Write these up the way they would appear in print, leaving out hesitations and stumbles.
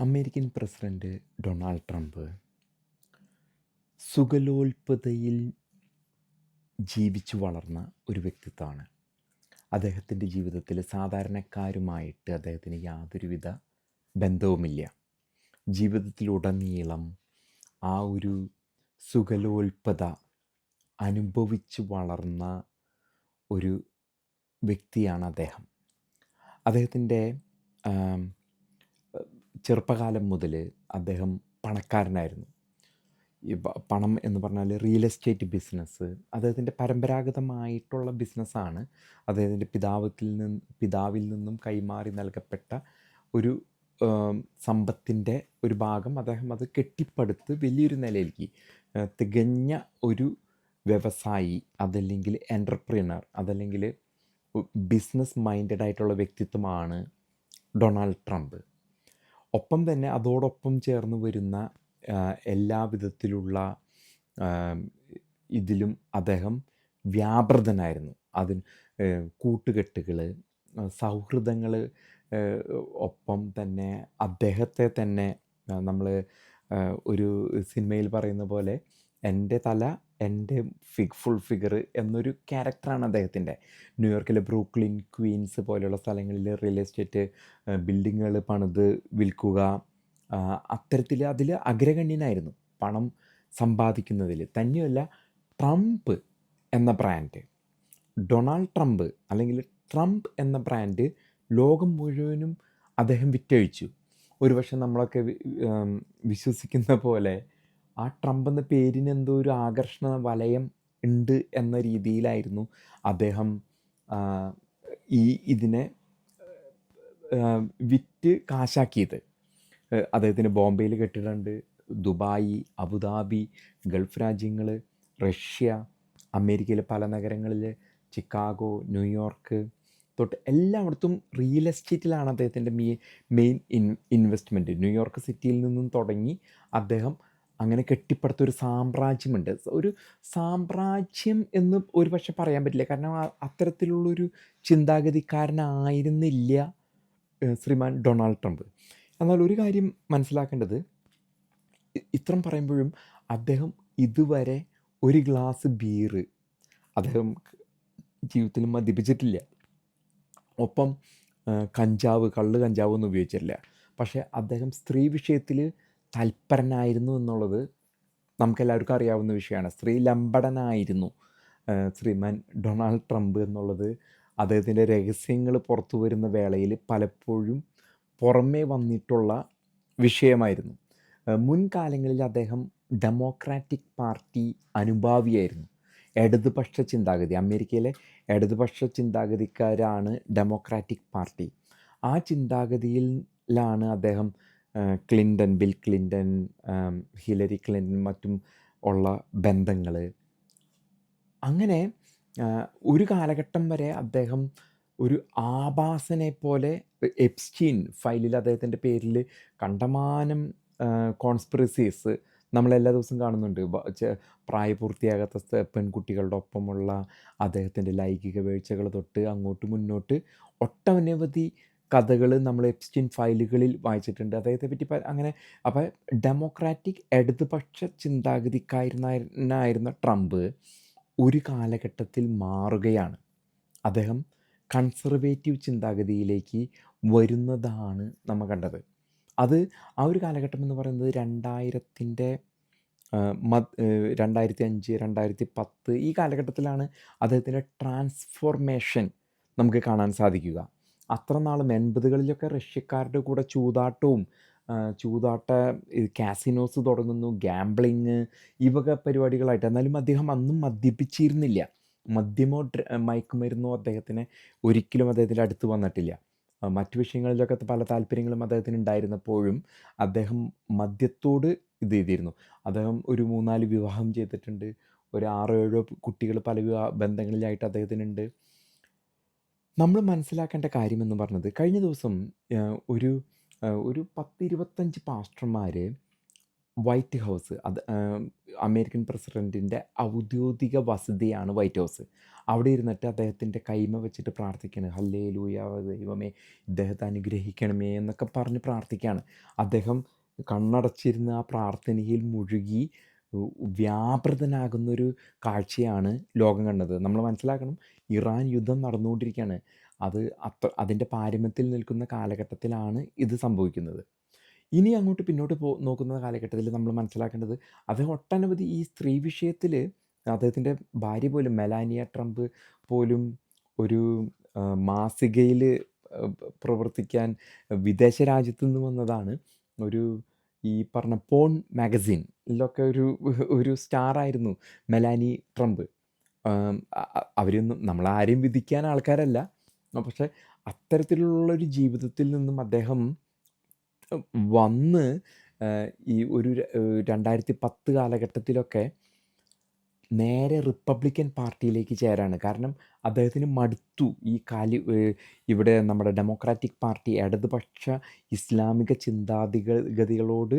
American president Donald Trump സുഖലോൽപതയിൽ ജീവിച്ചു വളർന്ന ഒരു വ്യക്തിത്വമാണ്. അദ്ദേഹത്തിൻ്റെ ജീവിതത്തിൽ സാധാരണക്കാരുമായിട്ട് അദ്ദേഹത്തിന് യാതൊരുവിധ ബന്ധവുമില്ല. ജീവിതത്തിലുടനീളം ആ ഒരു സുഖലോൽപത അനുഭവിച്ചു വളർന്ന ഒരു വ്യക്തിയാണ് അദ്ദേഹം. അദ്ദേഹത്തിൻ്റെ ചെറുപ്പകാലം മുതൽ അദ്ദേഹം പണക്കാരനായിരുന്നു. ഈ പണം എന്ന് പറഞ്ഞാൽ റിയൽ എസ്റ്റേറ്റ് ബിസിനസ് അദ്ദേഹത്തിൻ്റെ പരമ്പരാഗതമായിട്ടുള്ള ബിസിനസ്സാണ്. അദ്ദേഹത്തിൻ്റെ പിതാവിൽ നിന്നും കൈമാറി നൽകപ്പെട്ട ഒരു സമ്പത്തിൻ്റെ ഒരു ഭാഗം അദ്ദേഹം അത് കെട്ടിപ്പടുത്ത് വലിയൊരു നിലയിലേക്ക് തികഞ്ഞ ഒരു വ്യവസായി, അതല്ലെങ്കിൽ എൻ്റർപ്രീനർ, അതല്ലെങ്കിൽ ബിസിനസ് മൈൻഡഡ് ആയിട്ടുള്ള വ്യക്തിത്വമാണ് ഡൊണാൾഡ് ട്രംപ്. ഒപ്പം തന്നെ അതോടൊപ്പം ചേർന്ന് വരുന്ന എല്ലാ വിധത്തിലുള്ള ഇതിലും അദ്ദേഹം വ്യാപൃതനായിരുന്നു. അതിന് കൂട്ടുകെട്ടുകൾ, സൗഹൃദങ്ങൾ, ഒപ്പം തന്നെ അദ്ദേഹത്തെ തന്നെ നമ്മൾ ഒരു സിനിമയിൽ പറയുന്ന പോലെ എൻ്റെ തല എൻ്റെ ഫുൾ ഫിഗർ എന്നൊരു ക്യാരക്ടറാണ് അദ്ദേഹത്തിൻ്റെ. ന്യൂയോർക്കിലെ ബ്രൂക്ലിൻ, ക്വീൻസ് പോലെയുള്ള സ്ഥലങ്ങളിൽ റിയൽ എസ്റ്റേറ്റ് ബിൽഡിങ്ങുകൾ പണിത് വിൽക്കുക, അത്തരത്തിൽ അതിൽ അഗ്രഗണ്യനായിരുന്നു പണം സമ്പാദിക്കുന്നതിൽ. തന്നെയല്ല, ട്രംപ് എന്ന ബ്രാൻഡ്, ഡൊണാൾഡ് ട്രംപ് അല്ലെങ്കിൽ ട്രംപ് എന്ന ബ്രാൻഡ് ലോകം മുഴുവനും അദ്ദേഹം വിറ്റഴിച്ചു. ഒരുപക്ഷെ നമ്മളൊക്കെ വിശ്വസിക്കുന്ന പോലെ ആ ട്രംപ് എന്ന പേരിന് എന്തോ ഒരു ആകർഷണ വലയം ഉണ്ട് എന്ന രീതിയിലായിരുന്നു അദ്ദേഹം ഇതിനെ വിറ്റ് കാശാക്കിയത്. അദ്ദേഹത്തിന് ബോംബെയിൽ കെട്ടിടമുണ്ട്, ദുബായ്, അബുദാബി, ഗൾഫ് രാജ്യങ്ങൾ, റഷ്യ, അമേരിക്കയിലെ പല നഗരങ്ങളിൽ, ചിക്കാഗോ, ന്യൂയോർക്ക് തൊട്ട് എല്ലായിടത്തും റിയൽ എസ്റ്റേറ്റിലാണ് അദ്ദേഹത്തിൻ്റെ മെയിൻ ഇൻവെസ്റ്റ്മെൻറ്റ്. ന്യൂയോർക്ക് സിറ്റിയിൽ നിന്നും തുടങ്ങി അദ്ദേഹം അങ്ങനെ കെട്ടിപ്പടുത്ത ഒരു സാമ്രാജ്യമുണ്ട്. ഒരു സാമ്രാജ്യം എന്ന് ഒരു പക്ഷെ പറയാൻ പറ്റില്ല, കാരണം അത്തരത്തിലുള്ളൊരു ചിന്താഗതിക്കാരനായിരുന്നില്ല ശ്രീമാൻ ഡൊണാൾഡ് ട്രംപ്. എന്നാൽ ഒരു കാര്യം മനസ്സിലാക്കേണ്ടത്, ഇത്രയും പറയുമ്പോഴും അദ്ദേഹം ഇതുവരെ ഒരു ഗ്ലാസ് ബീറ് അദ്ദേഹം ജീവിതത്തിൽ മദ്യപിച്ചിട്ടില്ല. ഒപ്പം കഞ്ചാവ് ഒന്നും ഉപയോഗിച്ചിട്ടില്ല. പക്ഷേ അദ്ദേഹം സ്ത്രീ വിഷയത്തിൽ തൽപരനായിരുന്നു എന്നുള്ളത് നമുക്കെല്ലാവർക്കും അറിയാവുന്ന വിഷയമാണ്. സ്ത്രീ ലംബടനായിരുന്നു ശ്രീമാൻ ഡൊണാൾഡ് ട്രംപ് എന്നുള്ളത് അദ്ദേഹത്തിൻ്റെ രഹസ്യങ്ങൾ പുറത്തു വരുന്ന വേളയിൽ പലപ്പോഴും പുറമേ വന്നിട്ടുള്ള വിഷയമായിരുന്നു. മുൻകാലങ്ങളിൽ അദ്ദേഹം ഡെമോക്രാറ്റിക് പാർട്ടി അനുഭാവിയായിരുന്നു. ഇടതുപക്ഷ ചിന്താഗതി, അമേരിക്കയിലെ ഇടതുപക്ഷ ചിന്താഗതിക്കാരാണ് ഡെമോക്രാറ്റിക് പാർട്ടി. ആ ചിന്താഗതിയിലാണ് അദ്ദേഹം ബിൽ ക്ലിൻ്റൺ, ഹിലരി ക്ലിൻ്റൺ മറ്റും ഉള്ള ബന്ധങ്ങൾ. അങ്ങനെ ഒരു കാലഘട്ടം വരെ അദ്ദേഹം ഒരു ആഭാസനെ പോലെ എപ്സ്റ്റീൻ ഫയലിൽ അദ്ദേഹത്തിൻ്റെ പേരിൽ കണ്ടമാനം കോൺസ്പിറസീസ് നമ്മളെല്ലാ ദിവസവും കാണുന്നുണ്ട്. പ്രായപൂർത്തിയാകാത്ത പെൺകുട്ടികളുടെ ഒപ്പമുള്ള അദ്ദേഹത്തിൻ്റെ ലൈംഗിക വീഴ്ചകൾ തൊട്ട് അങ്ങോട്ട് മുന്നോട്ട് ഒട്ടനവധി കഥകൾ നമ്മൾ എപ്സ്റ്റീൻ ഫയലുകളിൽ വായിച്ചിട്ടുണ്ട് അദ്ദേഹത്തെ പറ്റി. അങ്ങനെ അപ്പോൾ ഡെമോക്രാറ്റിക് ഇടതുപക്ഷ ചിന്താഗതിക്കാരനായിരുന്ന ട്രംപ് ഒരു കാലഘട്ടത്തിൽ മാറുകയാണ്. അദ്ദേഹം കൺസർവേറ്റീവ് ചിന്താഗതിയിലേക്ക് വരുന്നതാണ് നമ്മൾ കണ്ടത്. അത് ആ ഒരു കാലഘട്ടം എന്ന് പറയുന്നത് 2005, 2010 ഈ കാലഘട്ടത്തിലാണ് അദ്ദേഹത്തിൻ്റെ ട്രാൻസ്ഫോർമേഷൻ നമുക്ക് കാണാൻ സാധിക്കുക. അത്ര നാളും 80കളിലൊക്കെ റഷ്യക്കാരുടെ കൂടെ ചൂതാട്ട കാസിനോസ് തുടങ്ങുന്നു, ഗാംബ്ലിങ്, ഈ വക പരിപാടികളായിട്ട്. എന്നാലും അദ്ദേഹം അന്നും മദ്യപിച്ചിരുന്നില്ല. മദ്യമോ മയക്കുമരുന്നോ അദ്ദേഹത്തിന് ഒരിക്കലും അദ്ദേഹത്തിൻ്റെ അടുത്ത് വന്നിട്ടില്ല. മറ്റു വിഷയങ്ങളിലൊക്കെ പല താല്പര്യങ്ങളും അദ്ദേഹത്തിന് ഉണ്ടായിരുന്നപ്പോഴും അദ്ദേഹം മദ്യത്തോട് ഇത് ചെയ്തിരുന്നു. അദ്ദേഹം ഒരു 3-4 വിവാഹം ചെയ്തിട്ടുണ്ട്. ഒരു 6-7 കുട്ടികൾ പല ബന്ധങ്ങളിലായിട്ട് അദ്ദേഹത്തിനുണ്ട്. നമ്മൾ മനസ്സിലാക്കേണ്ട കാര്യമെന്ന് പറഞ്ഞത്, കഴിഞ്ഞ ദിവസം ഒരു 10-25 പാസ്റ്റർമാർ വൈറ്റ് ഹൗസ് അത് അമേരിക്കൻ പ്രസിഡൻറ്റിൻ്റെ ഔദ്യോഗിക വസതിയാണ് വൈറ്റ് ഹൗസ്. അവിടെ ഇരുന്നിട്ട് അദ്ദേഹത്തിൻ്റെ കൈമ വെച്ചിട്ട് പ്രാർത്ഥിക്കുകയാണ്. ഹല്ലേലൂയ ദൈവമേ ഇദ്ദേഹത്തെ അനുഗ്രഹിക്കണമേ എന്നൊക്കെ പറഞ്ഞ് പ്രാർത്ഥിക്കുകയാണ്. അദ്ദേഹം കണ്ണടച്ചിരുന്ന് ആ പ്രാർത്ഥനയിൽ മുഴുകി വ്യാപൃതനാകുന്നൊരു കാഴ്ചയാണ് ലോകം കണ്ടത്. നമ്മൾ മനസ്സിലാക്കണം, ഇറാൻ യുദ്ധം നടന്നുകൊണ്ടിരിക്കുകയാണ്. അതിൻ്റെ പാരമ്യത്തിൽ നിൽക്കുന്ന കാലഘട്ടത്തിലാണ് ഇത് സംഭവിക്കുന്നത്. ഇനി അങ്ങോട്ട് പിന്നോട്ട് നോക്കുന്ന കാലഘട്ടത്തിൽ നമ്മൾ മനസ്സിലാക്കേണ്ടത്, അദ്ദേഹം ഒട്ടനവധി ഈ സ്ത്രീ വിഷയത്തിൽ അദ്ദേഹത്തിൻ്റെ ഭാര്യ പോലും മെലാനിയ ട്രംപ് പോലും ഒരു മാസികയിൽ പ്രവർത്തിക്കാൻ വിദേശ രാജ്യത്തു നിന്ന് വന്നതാണ്. ഒരു ഈ പറഞ്ഞ പോൺ മാഗസിനിലൊക്കെ ഒരു സ്റ്റാറായിരുന്നു മെലാനി ട്രംപ്. അവരൊന്നും നമ്മളാരെയും വിധിക്കാൻ ആൾക്കാരല്ല. പക്ഷേ അത്തരത്തിലുള്ളൊരു ജീവിതത്തിൽ നിന്നും അദ്ദേഹം വന്ന് ഈ ഒരു 2010 കാലഘട്ടത്തിലൊക്കെ നേരെ റിപ്പബ്ലിക്കൻ പാർട്ടിയിലേക്ക് ചേരാണ്. കാരണം അദ്ദേഹത്തിന് മടുത്തു ഈ ഇവിടെ നമ്മുടെ ഡെമോക്രാറ്റിക് പാർട്ടി ഇടതുപക്ഷ ഇസ്ലാമിക ചിന്താഗതികളോട്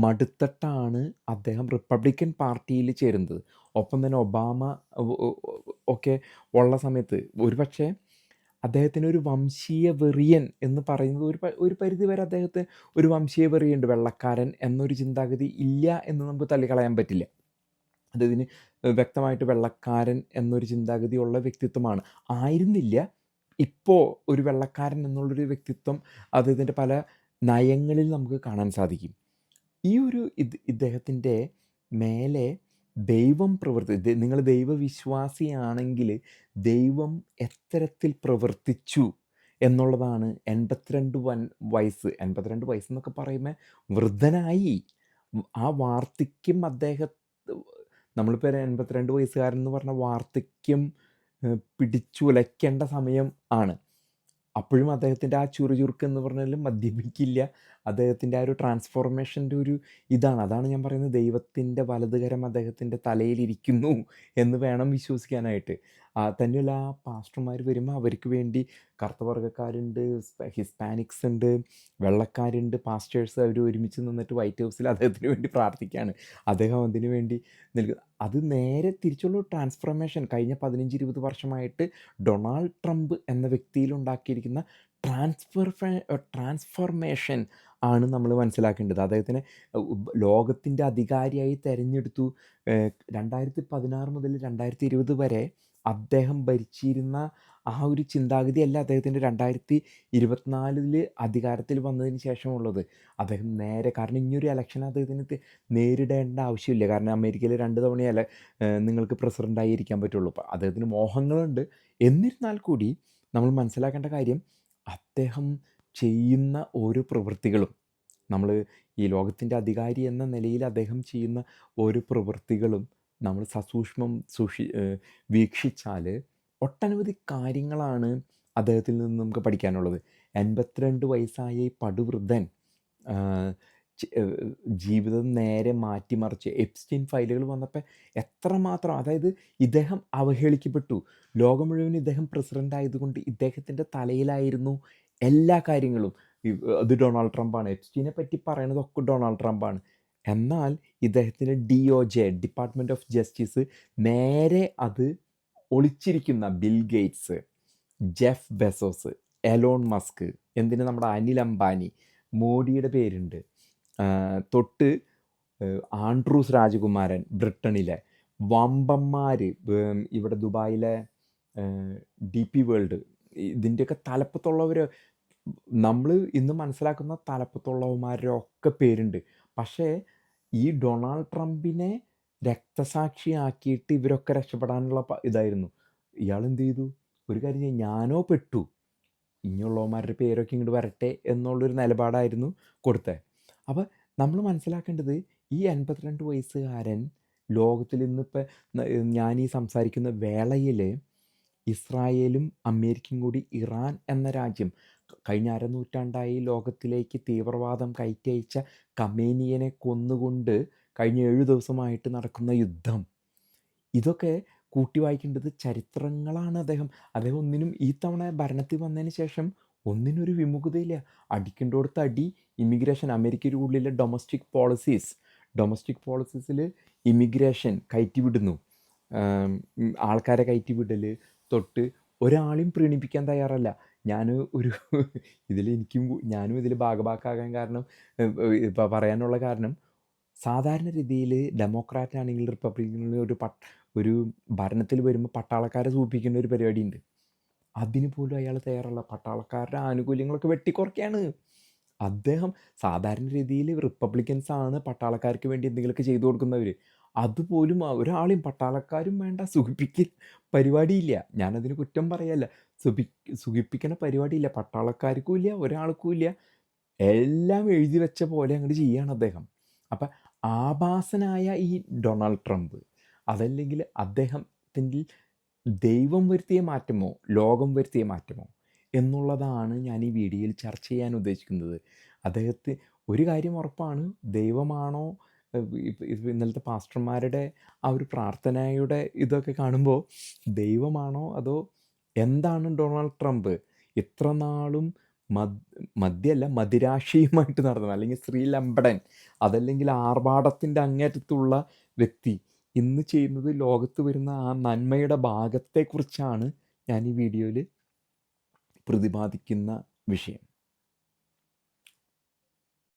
മടുത്തിട്ടാണ് അദ്ദേഹം റിപ്പബ്ലിക്കൻ പാർട്ടിയിൽ ചേരുന്നത്. ഒപ്പം തന്നെ ഒബാമ ഒക്കെ ഉള്ള സമയത്ത് ഒരുപക്ഷെ അദ്ദേഹത്തിന് ഒരു വംശീയ വെറിയൻ എന്ന് പറയുന്നത് ഒരു പരിധി വരെ അദ്ദേഹത്തിന് ഒരു വംശീയ വെറിയുണ്ട്. വെള്ളക്കാരൻ എന്നൊരു ചിന്താഗതി ഇല്ല എന്ന് നമുക്ക് തള്ളിക്കളയാൻ പറ്റില്ല. അദ്ദേഹത്തിന് വ്യക്തമായിട്ട് വെള്ളക്കാരൻ എന്നൊരു ചിന്താഗതി ഉള്ള വ്യക്തിത്വമാണ്. ആയിരുന്നില്ല, ഇപ്പോൾ ഒരു വെള്ളക്കാരൻ എന്നുള്ളൊരു വ്യക്തിത്വം അദ്ദേഹത്തിൻ്റെ പല നയങ്ങളിൽ നമുക്ക് കാണാൻ സാധിക്കും. ഈ ഒരു ഇദ്ദേഹത്തിൻ്റെ മേലെ ദൈവം നിങ്ങൾ ദൈവവിശ്വാസിയാണെങ്കിൽ ദൈവം എത്തരത്തിൽ പ്രവർത്തിച്ചു എന്നുള്ളതാണ് 82 വയസ്സ് 82 വയസ്സെന്നൊക്കെ പറയുമ്പോൾ വൃദ്ധനായി. ആ വാർദ്ധക്യം നമ്മളിപ്പോൾ 82 വയസ്സുകാരൻ എന്ന് പറഞ്ഞ വാർദ്ധക്യം പിടിച്ചുലയ്ക്കേണ്ട സമയം ആണ്. അപ്പോഴും അദ്ദേഹത്തിൻ്റെ ആ ചുറുചുറുക്ക് എന്ന് പറഞ്ഞാൽ മദ്യപിക്കില്ല. അദ്ദേഹത്തിൻ്റെ ആ ഒരു ട്രാൻസ്ഫോർമേഷൻ്റെ അതാണ് ഞാൻ പറയുന്നത്, ദൈവത്തിൻ്റെ വലതുകരം അദ്ദേഹത്തിൻ്റെ തലയിലിരിക്കുന്നു എന്ന് വേണം വിശ്വസിക്കാനായിട്ട്. തന്നെയല്ല, പാസ്റ്റർമാർ വരുമ്പോൾ അവർക്ക് വേണ്ടി കറുത്തവർഗ്ഗക്കാരുണ്ട്, ഹിസ്പാനിക്സ് ഉണ്ട്, വെള്ളക്കാരുണ്ട്, പാസ്റ്റേഴ്സ് അവർ ഒരുമിച്ച് നിന്നിട്ട് വൈറ്റ് ഹൗസിൽ അദ്ദേഹത്തിന് വേണ്ടി പ്രാർത്ഥിക്കുകയാണ്. അദ്ദേഹം അതിനു വേണ്ടി അത് നേരെ തിരിച്ചുള്ള ട്രാൻസ്ഫോർമേഷൻ കഴിഞ്ഞ 15-20 വർഷമായിട്ട് ഡൊണാൾഡ് ട്രംപ് എന്ന വ്യക്തിയിൽ ഉണ്ടാക്കിയിരിക്കുന്ന ട്രാൻസ്ഫോർമേഷൻ ആണ് നമ്മൾ മനസ്സിലാക്കേണ്ടത്. അദ്ദേഹത്തിനെ ലോകത്തിൻ്റെ അധികാരിയായി തിരഞ്ഞെടുത്തു. 2016 മുതൽ 2020 വരെ അദ്ദേഹം ഭരിച്ചിരുന്ന ആ ഒരു ചിന്താഗതിയല്ല അദ്ദേഹത്തിൻ്റെ 2024 അധികാരത്തിൽ വന്നതിന് ശേഷമുള്ളത്. അദ്ദേഹം നേരെ, കാരണം ഇനിയൊരു ഇലക്ഷൻ അദ്ദേഹത്തിന് നേരിടേണ്ട ആവശ്യമില്ല. കാരണം അമേരിക്കയിൽ 2 തവണയല്ല നിങ്ങൾക്ക് പ്രസിഡൻ്റായി ഇരിക്കാൻ പറ്റുള്ളൂ. അപ്പോൾ അദ്ദേഹത്തിന് മോഹങ്ങളുണ്ട്. എന്നിരുന്നാൽ കൂടി നമ്മൾ മനസ്സിലാക്കേണ്ട കാര്യം, അദ്ദേഹം ചെയ്യുന്ന ഓരോ പ്രവൃത്തികളും, നമ്മൾ ഈ ലോകത്തിൻ്റെ അധികാരി എന്ന നിലയിൽ അദ്ദേഹം ചെയ്യുന്ന ഓരോ പ്രവൃത്തികളും നമ്മൾ സസൂക്ഷ്മം വീക്ഷിച്ചാൽ ഒട്ടനവധി കാര്യങ്ങളാണ് അദ്ദേഹത്തിൽ നിന്ന് നമുക്ക് പഠിക്കാനുള്ളത്. 82 വയസ്സായ ഈ പടുവൃദ്ധൻ ജീവിതം നേരെ മാറ്റിമറിച്ച് എപ്സ്റ്റീൻ ഫയലുകൾ വന്നപ്പോൾ എത്രമാത്രം, അതായത് ഇദ്ദേഹം അവഹേളിക്കപ്പെട്ടു. ലോകം മുഴുവൻ ഇദ്ദേഹം പ്രസിഡൻ്റ് ആയതുകൊണ്ട് ഇദ്ദേഹത്തിൻ്റെ തലയിലായിരുന്നു എല്ലാ കാര്യങ്ങളും. അത് ഡൊണാൾഡ് ട്രംപാണ്. എപ്സ്റ്റീനെ പറ്റി പറയണതൊക്കെ ഡൊണാൾഡ് ട്രംപാണ്. എന്നാൽ ഇദ്ദേഹത്തിൻ്റെ DOJ ഡിപ്പാർട്ട്മെൻറ്റ് ഓഫ് ജസ്റ്റിസ് നേരെ അത് ഒളിച്ചിരിക്കുന്ന Bill Gates, Jeff Bezos, Elon Musk, എന്തിന് നമ്മുടെ അനിൽ അംബാനി, മോഡിയുടെ പേരുണ്ട്, തൊട്ട് ആൻഡ്രൂസ് രാജകുമാരൻ ബ്രിട്ടനിലെ വമ്പന്മാർ, ഇവിടെ ദുബായിലെ DP വേൾഡ്, ഇതിൻ്റെയൊക്കെ തലപ്പത്തുള്ളവർ, നമ്മൾ ഇന്ന് മനസ്സിലാക്കുന്ന തലപ്പത്തുള്ളവന്മാരുടെ ഒക്കെ പേരുണ്ട്. പക്ഷേ ഈ ഡൊണാൾഡ് ട്രംപിനെ രക്തസാക്ഷിയാക്കിയിട്ട് ഇവരൊക്കെ രക്ഷപ്പെടാനുള്ള ഇതായിരുന്നു. ഇയാൾ എന്ത് ചെയ്തു? ഒരു കാര്യം ഞാനോ പെട്ടു, ഇനിയുള്ളവന്മാരുടെ പേരൊക്കെ ഇങ്ങോട്ട് വരട്ടെ എന്നുള്ളൊരു നിലപാടായിരുന്നു കൊടുത്തത്. അപ്പോൾ നമ്മൾ മനസ്സിലാക്കേണ്ടത്, ഈ 82 വയസ്സുകാരൻ ലോകത്തിൽ ഇന്നിപ്പോൾ ഞാൻ ഈ സംസാരിക്കുന്ന വേളയിൽ ഇസ്രായേലും അമേരിക്കയും കൂടി ഇറാൻ എന്ന രാജ്യം കഴിഞ്ഞ അരനൂറ്റാണ്ടായി ലോകത്തിലേക്ക് തീവ്രവാദം കയറ്റിയച്ച ഖമേനിയെ കൊന്നുകൊണ്ട് കഴിഞ്ഞ 7 ദിവസമായിട്ട് നടക്കുന്ന യുദ്ധം, ഇതൊക്കെ കൂട്ടി വായിക്കേണ്ടത് ചരിത്രങ്ങളാണ്. അദ്ദേഹം ഒന്നിനും ഈ തവണ ഭരണത്തിൽ വന്നതിന് ശേഷം ഒന്നിനൊരു വിമുഖതയില്ല. അടിക്കേണ്ടടുത്ത് അടി, ഇമിഗ്രേഷൻ, അമേരിക്കയുടെ ഉള്ളിലെ ഡൊമസ്റ്റിക് പോളിസീസ്, ഡൊമസ്റ്റിക് പോളിസീസിൽ ഇമിഗ്രേഷൻ കയറ്റിവിടുന്നു, ആൾക്കാരെ കയറ്റിവിടൽ തൊട്ട് ഒരാളെയും പ്രീണിപ്പിക്കാൻ തയ്യാറല്ല. ഞാൻ ഒരു ഞാനും ഇതിൽ ഭാഗഭാക്കാകാൻ കാരണം ഇപ്പോൾ പറയാനുള്ള കാരണം, സാധാരണ രീതിയിൽ ഡെമോക്രാറ്റ് ആണെങ്കിൽ റിപ്പബ്ലിക്കനിൽ ഒരു ഭരണത്തിൽ വരുമ്പോൾ പട്ടാളക്കാരെ സൂചിപ്പിക്കുന്ന ഒരു പരിപാടിയുണ്ട്. അതിന് പോലും അയാൾ തയ്യാറല്ല. പട്ടാളക്കാരുടെ ആനുകൂല്യങ്ങളൊക്കെ വെട്ടിക്കുറയ്ക്കുകയാണ് അദ്ദേഹം. സാധാരണ രീതിയിൽ റിപ്പബ്ലിക്കൻസ് ആണ് പട്ടാളക്കാർക്ക് വേണ്ടി എന്തെങ്കിലുമൊക്കെ ചെയ്തു കൊടുക്കുന്നവർ. അതുപോലും ഒരാളെയും പട്ടാളക്കാരും വേണ്ട, സുഖിപ്പിക്കൽ പരിപാടിയില്ല. ഞാനതിന് കുറ്റം പറയല്ല. സുഖിപ്പിക്കണ പരിപാടിയില്ല, പട്ടാളക്കാർക്കും ഇല്ല, ഒരാൾക്കും ഇല്ല. എല്ലാം എഴുതി വെച്ച പോലെ അങ്ങോട്ട് ചെയ്യാണ് അദ്ദേഹം. അപ്പം ആഭാസനായ ഈ ഡൊണാൾഡ് ട്രംപ്, അതല്ലെങ്കിൽ അദ്ദേഹത്തിൻ്റെ ദൈവം വരുത്തിയ മാറ്റമോ ലോകം വരുത്തിയ മാറ്റമോ എന്നുള്ളതാണ് ഞാൻ ഈ വീഡിയോയിൽ ചർച്ച ചെയ്യാൻ ഉദ്ദേശിക്കുന്നത്. ഒരു കാര്യം ഉറപ്പാണ്, ദൈവമാണോ ഇന്നലത്തെ പാസ്റ്റർമാരുടെ ആ ഒരു പ്രാർത്ഥനയുടെ ഇതൊക്കെ കാണുമ്പോൾ ദൈവമാണോ അതോ എന്താണ് ഡൊണാൾഡ് ട്രംപ് ഇത്ര നാളും മദിരാശിയുമായിട്ട് നടന്നത്, അല്ലെങ്കിൽ ശ്രീലമ്പടൻ, അതല്ലെങ്കിൽ ആർഭാടത്തിൻ്റെ അങ്ങേറ്റത്തുള്ള വ്യക്തി ഇന്ന് ചെയ്യുന്നത് ലോകത്ത് വരുന്ന ആ നന്മയുടെ ഭാഗത്തെക്കുറിച്ചാണ് ഞാൻ ഈ വീഡിയോയിൽ പ്രതിപാദിക്കുന്ന വിഷയം.